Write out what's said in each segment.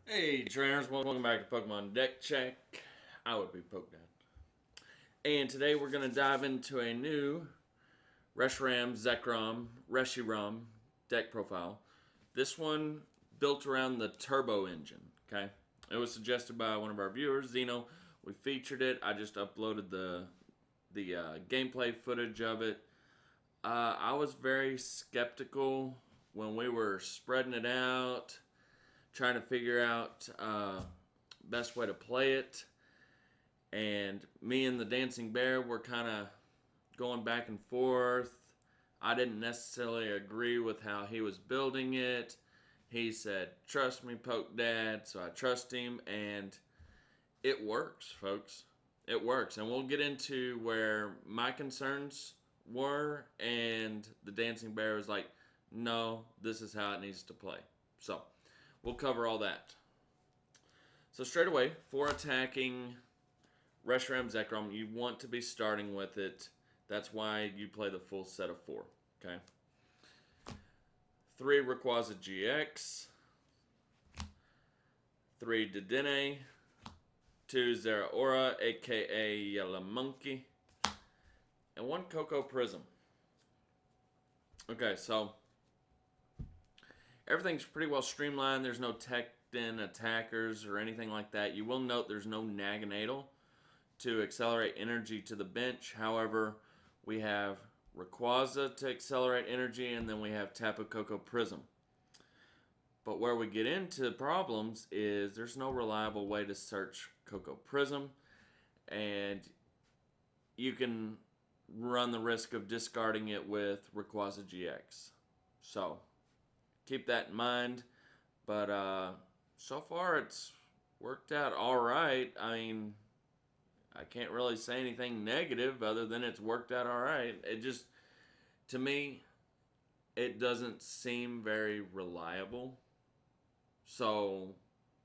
Hey trainers, welcome back to Pokemon Deck Check. I would be Pokedad. And today we're going to dive into a new Reshiram deck profile. This one built around the turbo engine, okay? It was suggested by one of our viewers, Zeno. We featured it. I just uploaded the gameplay footage of it. I was very skeptical when we were spreading it out, trying to figure out best way to play it. And me and the Dancing Bear were kind of going back and forth. I didn't necessarily agree with how he was building it. He said, "Trust me, Poke Dad," so I trust him, and it works, folks. It works, and we'll get into where my concerns were, and the Dancing Bear was like, "No, this is how it needs to play." So we'll cover all that. So straight away, for attacking Reshiram Zekrom, you want to be starting with it. That's why you play the full set of four. Okay. 3 Rayquaza GX, 3 Dedenne, 2 Zeraora, aka Yellow Monkey, and 1 Cocoa Prism. Okay, so everything's pretty well streamlined. There's no tech-in attackers or anything like that. You will note there's no Naganadel to accelerate energy to the bench. However, we have Rayquaza to accelerate energy, and then we have Tapu Koko Prism. But where we get into problems is there's no reliable way to search Koko Prism, and you can run the risk of discarding it with Rayquaza GX. So keep that in mind. But so far it's worked out all right. I mean, I can't really say anything negative other than it's worked out all right. It just, to me, it doesn't seem very reliable. So,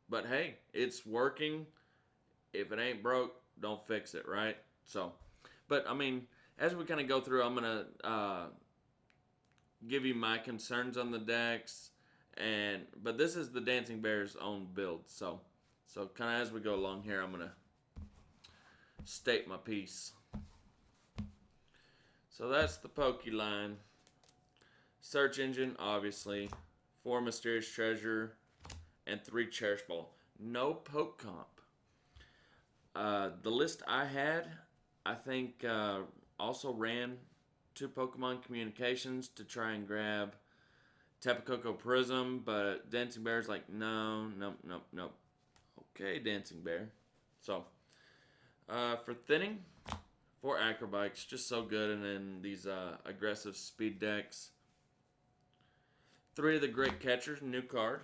but hey, it's working. If it ain't broke, don't fix it, right? So, but I mean, as we kind of go through, I'm gonna give you my concerns on the decks, and but this is the Dancing Bear's own build. So kind of as we go along here, I'm gonna state my piece. So that's the Poke line. Search engine, obviously. 4 Mysterious Treasure, and 3 Cherish Ball. No Poke Comp. The list I had, I think, also ran 2 Pokemon Communications to try and grab Tapu Koko Prism, but Dancing Bear's like, no, nope, nope, nope. Okay, Dancing Bear. So, for thinning, 4 Acrobikes, just so good, and then these aggressive speed decks. 3 of the Great Catchers, new card.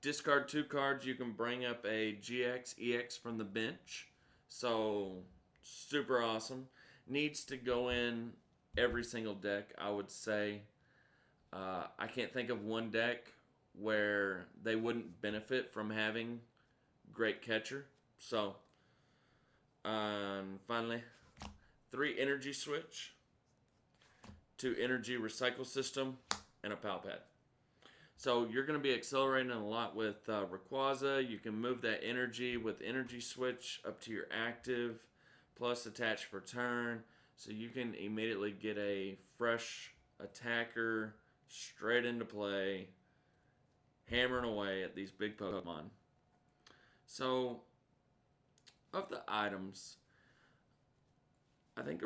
Discard 2 cards, you can bring up a GX, EX from the bench. So, super awesome. Needs to go in every single deck, I would say. I can't think of one deck where they wouldn't benefit from having Great Catcher. So, finally, 3 Energy Switch, 2 Energy Recycle System, and a Pal Pad. So you're going to be accelerating a lot with Rayquaza. You can move that energy with Energy Switch up to your active, plus attach for turn. So you can immediately get a fresh attacker straight into play, hammering away at these big Pokemon. So, of the items, I think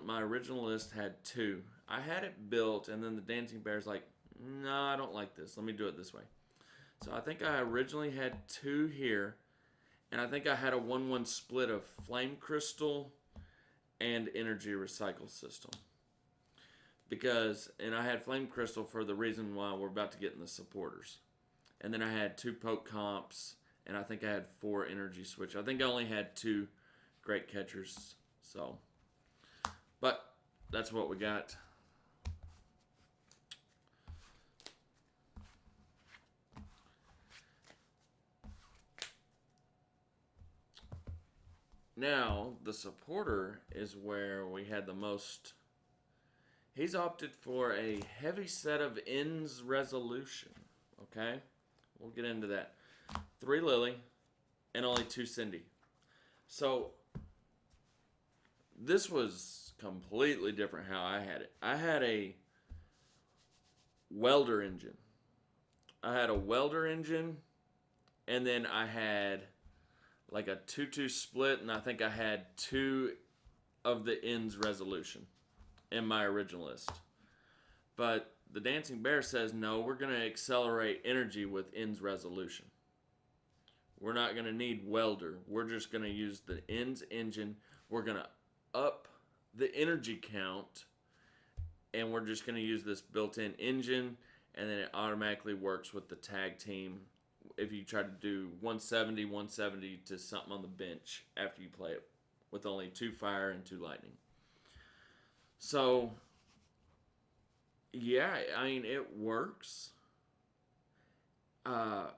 my original list had 2. I had it built, and then the Dancing Bear's like, no, I don't like this. Let me do it this way. So I think I originally had 2 here, and I think I had a 1-1 split of Flame Crystal and Energy Recycle System. And I had Flame Crystal for the reason why we're about to get in the supporters. And then I had 2 Poke Comps, and I think I had 4 Energy Switch. I think I only had 2 Great Catchers. So, but that's what we got. Now, the supporter is where we had the most. He's opted for a heavy set of ends resolution. Okay? We'll get into that. 3 Lily, and only 2 Cindy. So this was completely different how I had it. I had a welder engine. I had a welder engine, and then I had like a 2-2 split, and I think I had 2 of the ends resolution in my original list. But the Dancing Bear says no, we're going to accelerate energy with ends resolution. We're not going to need welder. We're just going to use the ends engine. We're going to up the energy count, and we're just going to use this built-in engine, and then it automatically works with the tag team if you try to do 170 to something on the bench after you play it with only 2 fire and 2 lightning. So, yeah, I mean, it works. I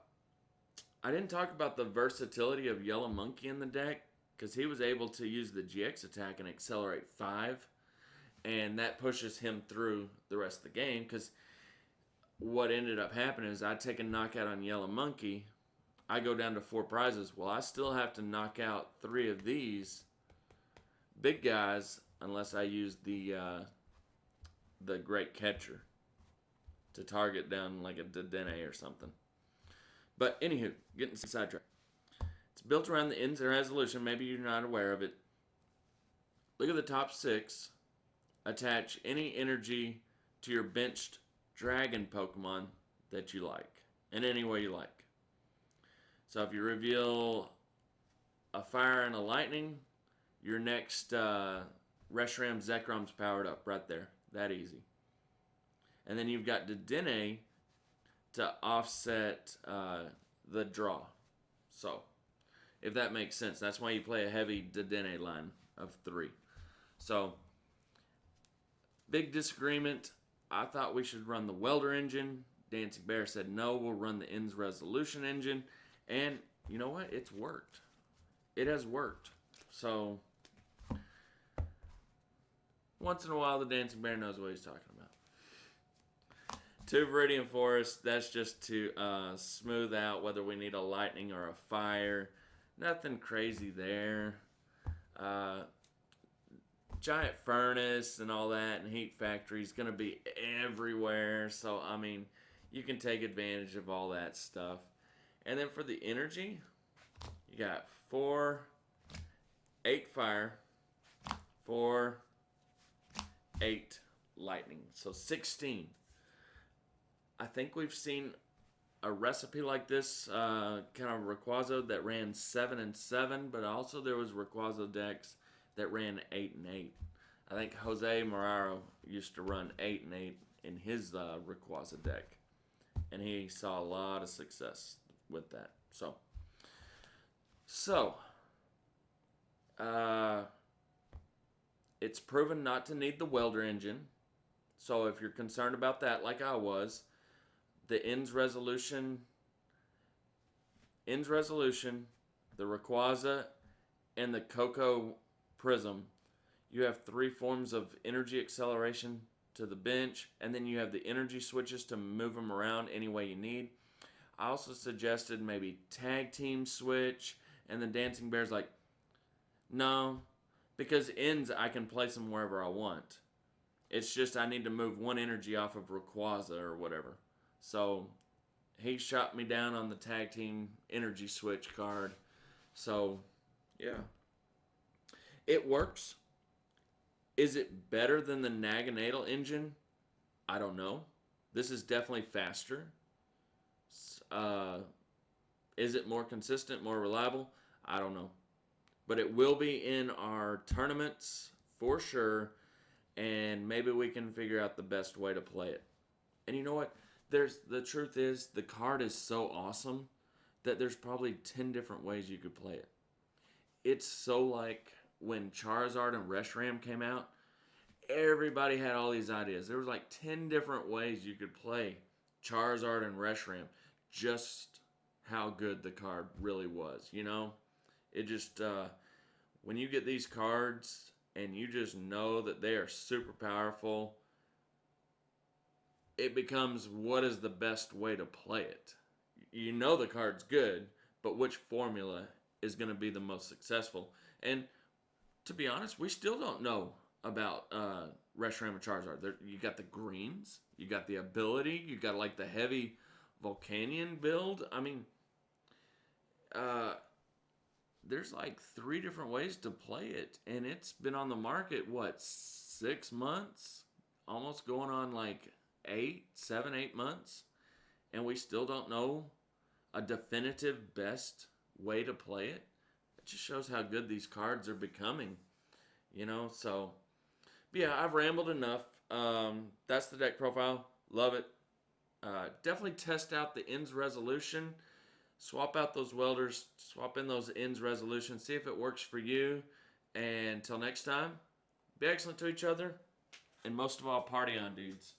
didn't talk about the versatility of Yellow Monkey in the deck because he was able to use the GX attack and accelerate 5, and that pushes him through the rest of the game because what ended up happening is I take a knockout on Yellow Monkey, I go down to 4 prizes. Well, I still have to knock out 3 of these big guys unless I use the Great Catcher to target down like a Dedenne or something. But anywho, getting sidetracked. It's built around the ends resolution. Maybe you're not aware of it. Look at the top 6. Attach any energy to your benched dragon Pokemon that you like, in any way you like. So if you reveal a fire and a lightning, your next Reshiram Zekrom's powered up right there. That easy. And then you've got Dedenne to offset the draw. So, if that makes sense, that's why you play a heavy Dedenne line of 3. So, big disagreement. I thought we should run the welder engine. Dancing Bear said no, we'll run the ends resolution engine. And you know what? It's worked. It has worked. So, once in a while, the Dancing Bear knows what he's talking about. 2 Viridian Forest, that's just to smooth out whether we need a lightning or a fire. Nothing crazy there. Giant furnace and all that, and heat factory is going to be everywhere. So, I mean, you can take advantage of all that stuff. And then for the energy, you got 4, 8 fire, 4, 8 lightning. So 16. I think we've seen a recipe like this, kind of Rayquaza that ran 7 and 7, but also there was Rayquaza decks that ran 8 and 8. I think Jose Moraro used to run 8 and 8 in his Rayquaza deck, and he saw a lot of success with that. So, it's proven not to need the welder engine. So if you're concerned about that, like I was, the ends resolution, the Rayquaza, and the Cocoa Prism, you have 3 forms of energy acceleration to the bench, and then you have the energy switches to move them around any way you need. I also suggested maybe tag team switch, and then Dancing Bear's like, no, because ends I can place them wherever I want. It's just I need to move 1 energy off of Rayquaza or whatever. So he shot me down on the tag team energy switch card. So, yeah. It works. Is it better than the Naganadel engine? I don't know. This is definitely faster. Is it more consistent, more reliable? I don't know. But it will be in our tournaments for sure, and maybe we can figure out the best way to play it. And you know what? The truth is, the card is so awesome that there's probably 10 different ways you could play it. It's so like when Charizard and Reshiram came out, everybody had all these ideas. There was like 10 different ways you could play Charizard and Reshiram. Just how good the card really was, you know? It just, when you get these cards and you just know that they are super powerful, it becomes what is the best way to play it. You know the card's good, but which formula is going to be the most successful. And to be honest, we still don't know about Reshiram and Charizard. You got the greens, you got the ability, you got like the heavy Volcanion build. I mean, uh, there's like 3 different ways to play it, and it's been on the market what 6 months, almost going on like 8 7 8 months, and we still don't know a definitive best way to play it. It just shows how good these cards are becoming, So, but yeah, I've rambled enough. That's the deck profile. Love it. Definitely test out the ends resolution. Swap out those welders. Swap in those ends resolution. See if it works for you. And until next time, be excellent to each other. And most of all, party on, dudes.